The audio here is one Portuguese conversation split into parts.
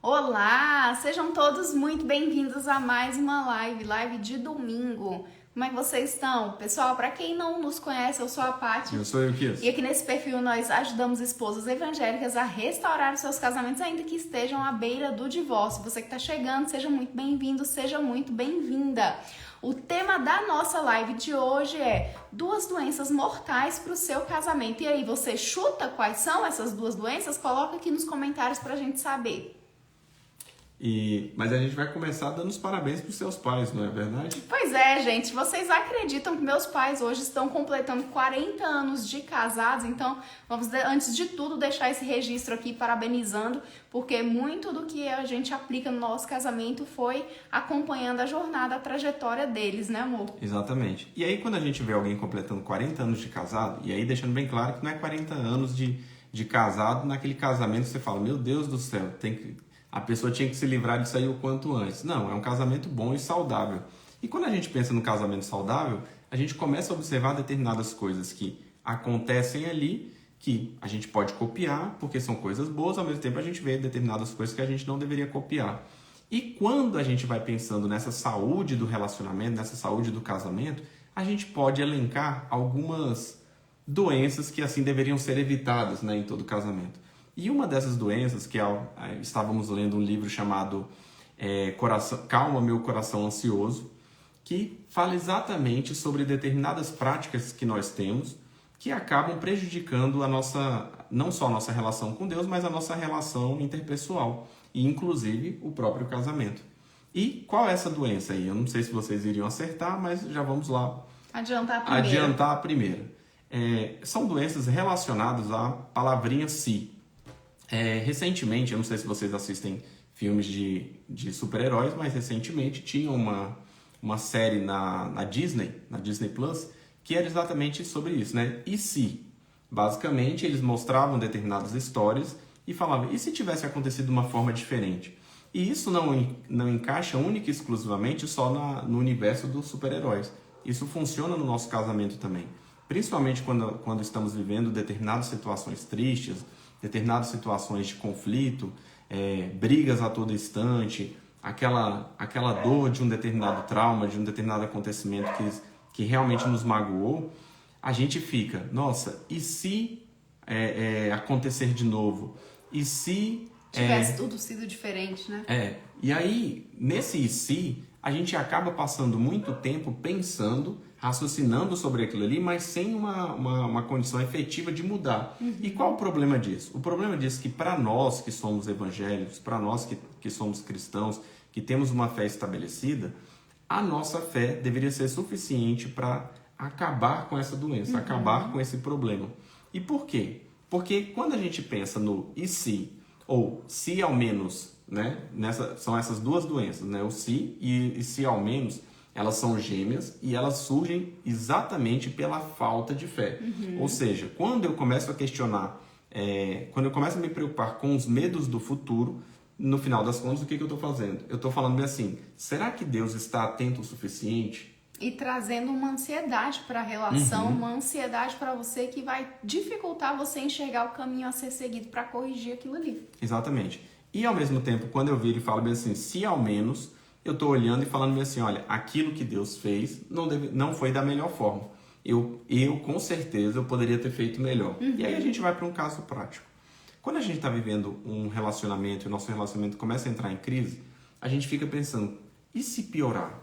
Olá, sejam todos muito bem-vindos a mais uma live de domingo. Como é que vocês estão? Pessoal, para quem não nos conhece, eu sou a Paty. Eu sou o Euquias. E aqui nesse perfil nós ajudamos esposas evangélicas a restaurar os seus casamentos, ainda que estejam à beira do divórcio. Você que está chegando, seja muito bem-vindo, seja muito bem-vinda. O tema da nossa live de hoje é 2 doenças mortais para o seu casamento. E aí, você chuta quais são essas 2 doenças? Coloca aqui nos comentários para a gente saber. Mas a gente vai começar dando os parabéns para os seus pais, não é verdade? Pois é, gente. Vocês acreditam que meus pais hoje estão completando 40 anos de casados? Então, vamos, antes de tudo, deixar esse registro aqui parabenizando, porque muito do que a gente aplica no nosso casamento foi acompanhando a jornada, a trajetória deles, né, amor? Exatamente. E aí, quando a gente vê alguém completando 40 anos de casado, e aí deixando bem claro que não é 40 anos de casado, naquele casamento você fala, meu Deus do céu, a pessoa tinha que se livrar disso aí o quanto antes. Não, é um casamento bom e saudável. E quando a gente pensa no casamento saudável, a gente começa a observar determinadas coisas que acontecem ali, que a gente pode copiar, porque são coisas boas, ao mesmo tempo a gente vê determinadas coisas que a gente não deveria copiar. E quando a gente vai pensando nessa saúde do relacionamento, nessa saúde do casamento, a gente pode elencar algumas doenças que assim deveriam ser evitadas, né, em todo casamento. E uma dessas doenças, que estávamos lendo um livro chamado Calma, Meu Coração Ansioso, que fala exatamente sobre determinadas práticas que nós temos que acabam prejudicando não só a nossa relação com Deus, mas a nossa relação interpessoal e, inclusive, o próprio casamento. E qual é essa doença aí? Eu não sei se vocês iriam acertar, mas já vamos lá adiantar a primeira. São doenças relacionadas à palavrinha si. Recentemente, eu não sei se vocês assistem filmes de super-heróis, mas recentemente tinha uma série na Disney Plus, que era exatamente sobre isso, né? E se? Basicamente, eles mostravam determinadas histórias e falavam, e se tivesse acontecido de uma forma diferente? E isso não encaixa única e exclusivamente só no universo dos super-heróis. Isso funciona no nosso casamento também. Principalmente quando estamos vivendo determinadas situações tristes, determinadas situações de conflito, brigas a todo instante, aquela dor de um determinado trauma, de um determinado acontecimento que realmente nos magoou, a gente fica, nossa, e se acontecer de novo? E se... tivesse tudo sido diferente, né? E aí, nesse e se, a gente acaba passando muito tempo pensando, raciocinando sobre aquilo ali, mas sem uma condição efetiva de mudar. Uhum. E qual o problema disso? O problema disso é que para nós que somos evangélicos, para nós que somos cristãos, que temos uma fé estabelecida, a nossa fé deveria ser suficiente para acabar com essa doença, acabar com esse problema. E por quê? Porque quando a gente pensa no e se, ou se ao menos, né? São essas 2 doenças, né? O se e se ao menos, elas são gêmeas e elas surgem exatamente pela falta de fé. Ou seja, quando eu começo a questionar, quando eu começo a me preocupar com os medos do futuro, no final das contas, o que eu estou fazendo? Eu estou falando bem assim, será que Deus está atento o suficiente? E trazendo uma ansiedade para a relação, uma ansiedade para você que vai dificultar você enxergar o caminho a ser seguido para corrigir aquilo ali. Exatamente. E ao mesmo tempo, quando eu viro e falo bem assim, se ao menos... eu estou olhando e falando assim, olha, aquilo que Deus fez não foi da melhor forma. Eu com certeza, eu poderia ter feito melhor. E aí a gente vai para um caso prático. Quando a gente está vivendo um relacionamento e o nosso relacionamento começa a entrar em crise, a gente fica pensando, e se piorar?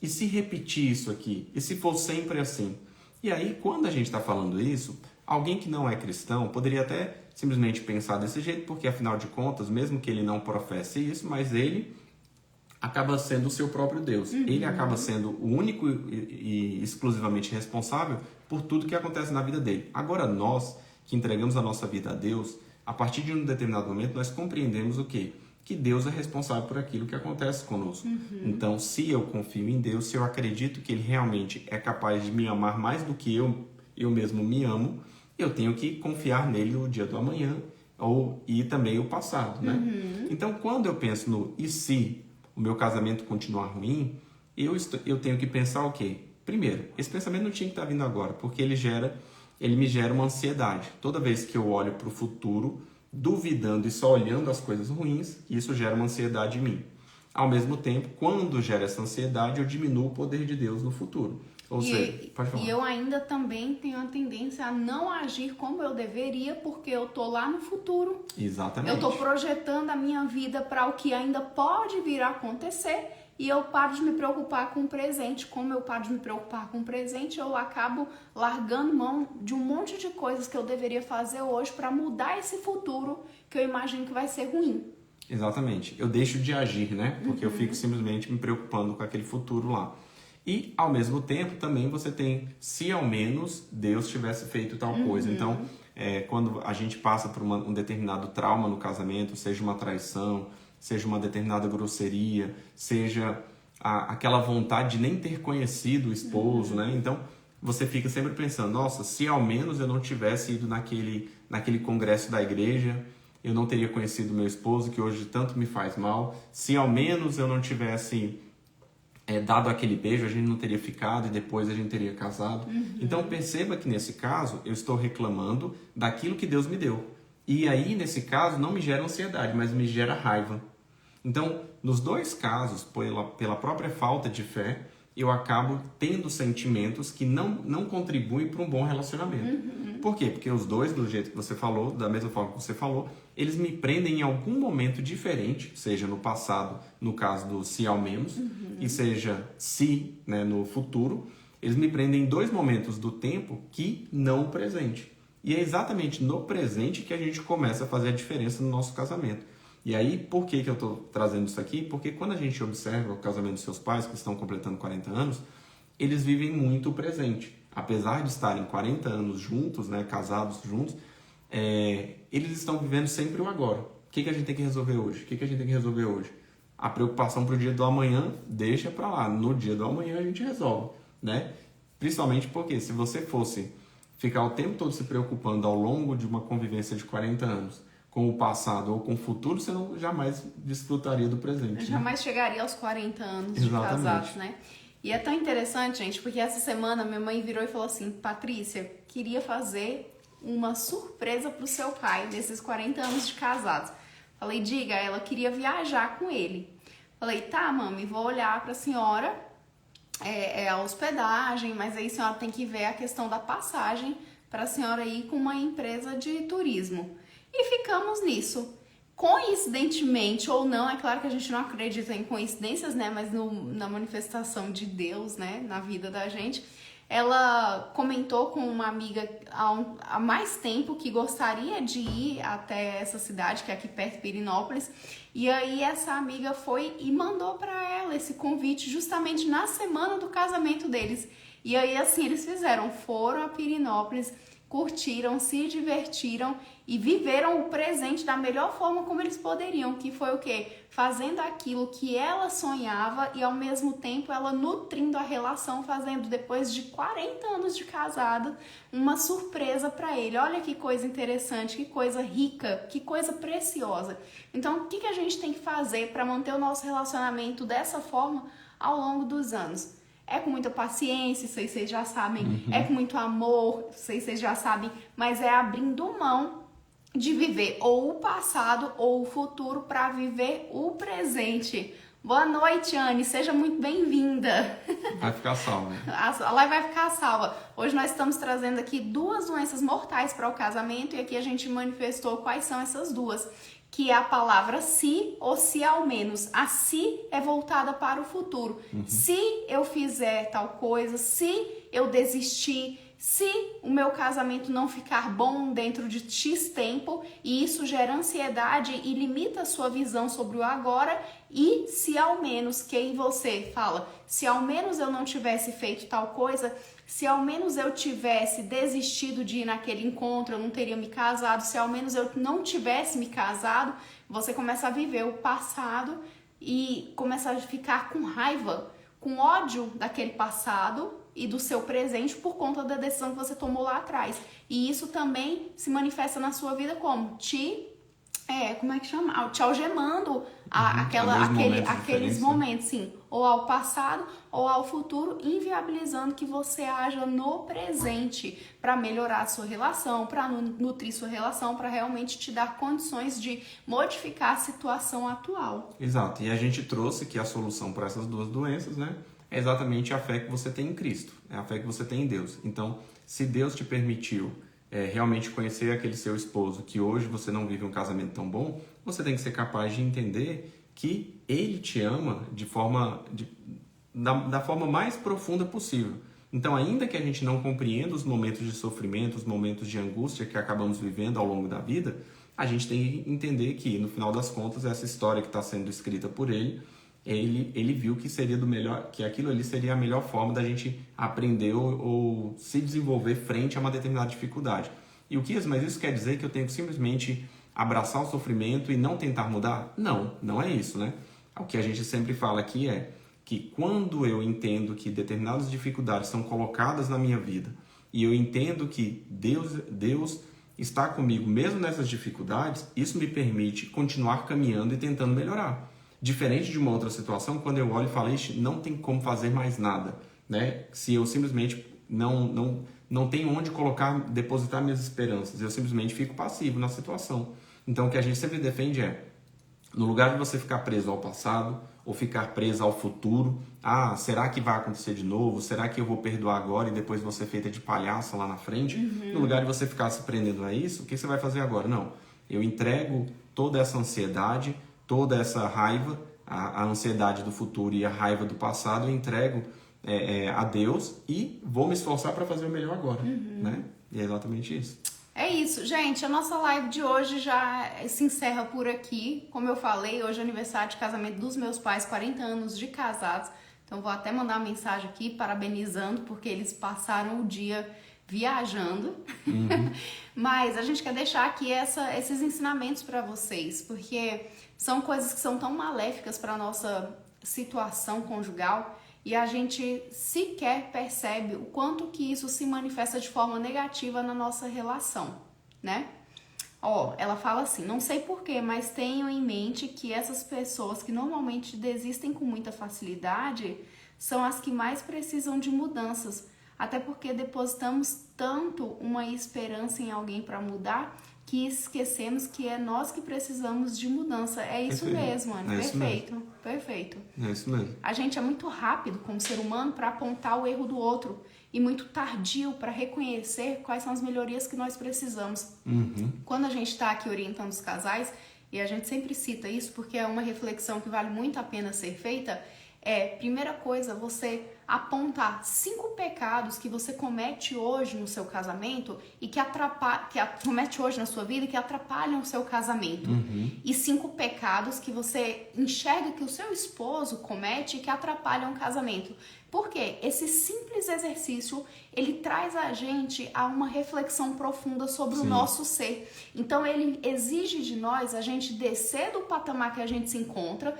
E se repetir isso aqui? E se for sempre assim? E aí, quando a gente está falando isso, alguém que não é cristão poderia até simplesmente pensar desse jeito, porque afinal de contas, mesmo que ele não professe isso, mas ele... acaba sendo o seu próprio Deus. Ele acaba sendo o único e exclusivamente responsável por tudo que acontece na vida dele. Agora nós, que entregamos a nossa vida a Deus, a partir de um determinado momento, nós compreendemos o quê? Que Deus é responsável por aquilo que acontece conosco. Então, se eu confio em Deus, se eu acredito que Ele realmente é capaz de me amar mais do que eu mesmo me amo, eu tenho que confiar nele o dia do amanhã e também o passado, né? Então, quando eu penso no e se o meu casamento continuar ruim, eu tenho que pensar o quê? Primeiro, esse pensamento não tinha que estar vindo agora, porque ele me gera uma ansiedade. Toda vez que eu olho para o futuro, duvidando e só olhando as coisas ruins, isso gera uma ansiedade em mim. Ao mesmo tempo, quando gera essa ansiedade, eu diminuo o poder de Deus no futuro. Ou seja, pode falar. E eu ainda também tenho a tendência a não agir como eu deveria, porque eu tô lá no futuro. Exatamente. Eu tô projetando a minha vida para o que ainda pode vir a acontecer e eu paro de me preocupar com o presente. Como eu paro de me preocupar com o presente, eu acabo largando mão de um monte de coisas que eu deveria fazer hoje para mudar esse futuro que eu imagino que vai ser ruim. Exatamente. Eu deixo de agir, né? Porque eu fico simplesmente me preocupando com aquele futuro lá. E, ao mesmo tempo, também você tem, se ao menos Deus tivesse feito tal coisa. Então, quando a gente passa por um determinado trauma no casamento, seja uma traição, seja uma determinada grosseria, seja aquela vontade de nem ter conhecido o esposo, né? Então, você fica sempre pensando, nossa, se ao menos eu não tivesse ido naquele congresso da igreja, eu não teria conhecido meu esposo, que hoje tanto me faz mal. Se ao menos eu não tivesse dado aquele beijo, a gente não teria ficado e depois a gente teria casado. Então perceba que nesse caso eu estou reclamando daquilo que Deus me deu. E aí nesse caso não me gera ansiedade, mas me gera raiva. Então nos dois casos, pela própria falta de fé, eu acabo tendo sentimentos que não contribuem para um bom relacionamento. Por quê? Porque os dois, do jeito que você falou, da mesma forma que você falou, eles me prendem em algum momento diferente, seja no passado, no caso do se ao menos, e seja se, né, no futuro. Eles me prendem em dois momentos do tempo que não o presente. E é exatamente no presente que a gente começa a fazer a diferença no nosso casamento. E aí, por que eu estou trazendo isso aqui? Porque quando a gente observa o casamento dos seus pais, que estão completando 40 anos, eles vivem muito o presente. Apesar de estarem 40 anos juntos, né, casados juntos, eles estão vivendo sempre o agora. O que a gente tem que resolver hoje? O que a gente tem que resolver hoje? A preocupação para o dia do amanhã, deixa para lá. No dia do amanhã a gente resolve, né? Principalmente porque se você fosse ficar o tempo todo se preocupando ao longo de uma convivência de 40 anos com o passado ou com o futuro, você jamais desfrutaria do presente. Eu jamais chegaria aos 40 anos de casados, né? E é tão interessante, gente, porque essa semana minha mãe virou e falou assim, Patrícia, queria fazer uma surpresa pro seu pai nesses 40 anos de casados. Falei, diga, ela queria viajar com ele. Falei, tá, mami, vou olhar pra senhora, a hospedagem, mas aí a senhora tem que ver a questão da passagem pra senhora ir com uma empresa de turismo. E ficamos nisso. Coincidentemente ou não, é claro que a gente não acredita em coincidências, né? Mas na manifestação de Deus, né? Na vida da gente, ela comentou com uma amiga há mais tempo que gostaria de ir até essa cidade, que é aqui perto de Pirenópolis. E aí essa amiga foi e mandou para ela esse convite justamente na semana do casamento deles. E aí assim eles foram a Pirenópolis, curtiram, se divertiram e viveram o presente da melhor forma como eles poderiam, que foi o quê? Fazendo aquilo que ela sonhava e ao mesmo tempo ela nutrindo a relação, fazendo depois de 40 anos de casada uma surpresa para ele. Olha que coisa interessante, que coisa rica, que coisa preciosa. Então, o que a gente tem que fazer para manter o nosso relacionamento dessa forma ao longo dos anos? É com muita paciência, isso aí vocês já sabem, é com muito amor, isso aí vocês já sabem, mas é abrindo mão de viver ou o passado ou o futuro para viver o presente. Boa noite, Anne, seja muito bem-vinda. Vai ficar salva. A live vai ficar salva. Hoje nós estamos trazendo aqui 2 doenças mortais para o casamento e aqui a gente manifestou quais são essas 2. Que é a palavra se ou se ao menos. A se é voltada para o futuro. Se eu fizer tal coisa, se eu desistir, se o meu casamento não ficar bom dentro de X tempo, e isso gera ansiedade e limita a sua visão sobre o agora, e se ao menos, que aí você fala, se ao menos eu não tivesse feito tal coisa, se ao menos eu tivesse desistido de ir naquele encontro, eu não teria me casado, se ao menos eu não tivesse me casado, você começa a viver o passado e começa a ficar com raiva, com ódio daquele passado e do seu presente por conta da decisão que você tomou lá atrás. E isso também se manifesta na sua vida como? Te como é que chama? Te algemando aqueles diferentes, momentos, sim. Ou ao passado ou ao futuro, inviabilizando que você haja no presente para melhorar a sua relação, para nutrir sua relação, para realmente te dar condições de modificar a situação atual. Exato. E a gente trouxe que a solução para essas duas doenças, né, é exatamente a fé que você tem em Cristo, é a fé que você tem em Deus. Então, se Deus te permitiu realmente conhecer aquele seu esposo, que hoje você não vive um casamento tão bom, você tem que ser capaz de entender que ele te ama da forma mais profunda possível. Então, ainda que a gente não compreenda os momentos de sofrimento, os momentos de angústia que acabamos vivendo ao longo da vida, a gente tem que entender que, no final das contas, essa história que está sendo escrita por ele viu que seria que aquilo ali seria a melhor forma da gente aprender ou se desenvolver frente a uma determinada dificuldade. Mas isso quer dizer que eu tenho que simplesmente abraçar o sofrimento e não tentar mudar? Não, não é isso, né? O que a gente sempre fala aqui é que quando eu entendo que determinadas dificuldades são colocadas na minha vida e eu entendo que Deus está comigo mesmo nessas dificuldades, isso me permite continuar caminhando e tentando melhorar. Diferente de uma outra situação, quando eu olho e falo, não tem como fazer mais nada, né? Se eu simplesmente não tenho onde depositar minhas esperanças, eu simplesmente fico passivo na situação. Então, o que a gente sempre defende é, no lugar de você ficar preso ao passado ou ficar preso ao futuro, será que vai acontecer de novo? Será que eu vou perdoar agora e depois vou ser feita de palhaça lá na frente? No lugar de você ficar se prendendo a isso, o que você vai fazer agora? Não, eu entrego toda essa ansiedade, toda essa raiva, a ansiedade do futuro e a raiva do passado, eu entrego a Deus e vou me esforçar para fazer o melhor agora, né? E é exatamente isso. É isso, gente. A nossa live de hoje já se encerra por aqui. Como eu falei, hoje é aniversário de casamento dos meus pais, 40 anos de casados. Então vou até mandar uma mensagem aqui parabenizando, porque eles passaram o dia viajando. Mas a gente quer deixar aqui esses ensinamentos para vocês, porque são coisas que são tão maléficas para a nossa situação conjugal e a gente sequer percebe o quanto que isso se manifesta de forma negativa na nossa relação, né? Ela fala assim, não sei porquê, mas tenho em mente que essas pessoas que normalmente desistem com muita facilidade são as que mais precisam de mudanças, até porque depositamos tanto uma esperança em alguém para mudar que esquecemos que é nós que precisamos de mudança. É isso mesmo, Ana. Perfeito. É isso mesmo. A gente é muito rápido como ser humano para apontar o erro do outro e muito tardio para reconhecer quais são as melhorias que nós precisamos. Quando a gente está aqui orientando os casais, e a gente sempre cita isso porque é uma reflexão que vale muito a pena ser feita, primeira coisa, você apontar 5 pecados que você comete hoje no seu casamento e que comete hoje na sua vida e que atrapalham o seu casamento. E 5 pecados que você enxerga que o seu esposo comete e que atrapalham o casamento. Por quê? Esse simples exercício, ele traz a gente a uma reflexão profunda sobre o nosso ser. Então, ele exige de nós a gente descer do patamar que a gente se encontra,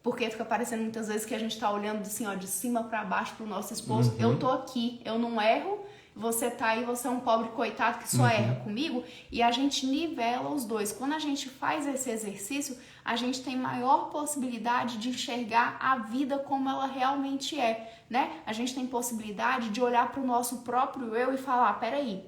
porque fica parecendo muitas vezes que a gente tá olhando assim, de cima para baixo pro nosso esposo. Eu tô aqui, eu não erro, você tá aí, você é um pobre coitado que só erra comigo. E a gente nivela os dois. Quando a gente faz esse exercício, a gente tem maior possibilidade de enxergar a vida como ela realmente é, né? A gente tem possibilidade de olhar pro nosso próprio eu e falar, peraí,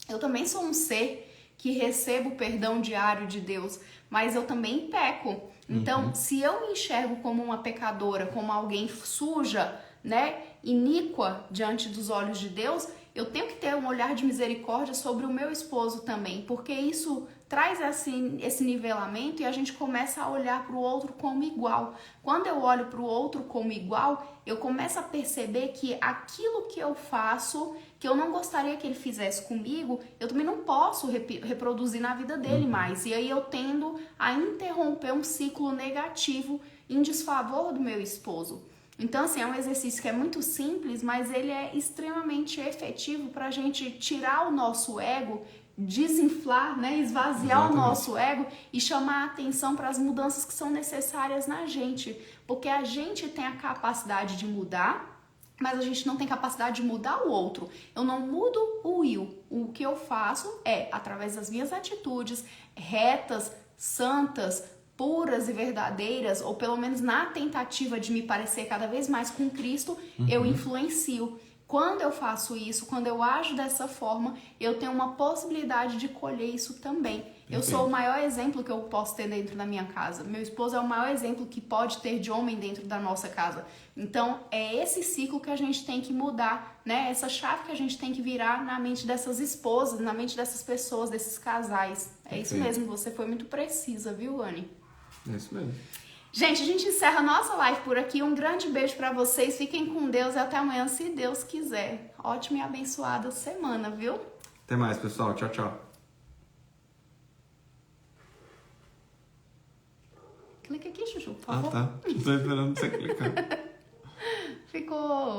eu também sou um ser que recebo o perdão diário de Deus, mas eu também peco. Então, se eu me enxergo como uma pecadora, como alguém suja, né, iníqua diante dos olhos de Deus, eu tenho que ter um olhar de misericórdia sobre o meu esposo também, porque isso traz esse nivelamento e a gente começa a olhar para o outro como igual. Quando eu olho para o outro como igual, eu começo a perceber que aquilo que eu faço, que eu não gostaria que ele fizesse comigo, eu também não posso reproduzir na vida dele mais. E aí eu tendo a interromper um ciclo negativo em desfavor do meu esposo. Então, assim, é um exercício que é muito simples, mas ele é extremamente efetivo para a gente tirar o nosso ego, desinflar, né, esvaziar o nosso ego e chamar a atenção para as mudanças que são necessárias na gente. Porque a gente tem a capacidade de mudar, mas a gente não tem capacidade de mudar o outro. Eu não mudo o Will. O que eu faço é, através das minhas atitudes retas, santas, puras e verdadeiras, ou pelo menos na tentativa de me parecer cada vez mais com Cristo, eu influencio. Quando eu faço isso, quando eu ajo dessa forma, eu tenho uma possibilidade de colher isso também. Eu sou o maior exemplo que eu posso ter dentro da minha casa. Meu esposo é o maior exemplo que pode ter de homem dentro da nossa casa. Então, é esse ciclo que a gente tem que mudar, né? Essa chave que a gente tem que virar na mente dessas esposas, na mente dessas pessoas, desses casais. É isso mesmo, você foi muito precisa, viu, Anny? É isso mesmo. Gente, a gente encerra a nossa live por aqui. Um grande beijo pra vocês. Fiquem com Deus e até amanhã, se Deus quiser. Ótima e abençoada semana, viu? Até mais, pessoal. Tchau, tchau. Clica aqui, Chuchu, por favor. Ah, tá. Tô esperando você clicar. Ficou...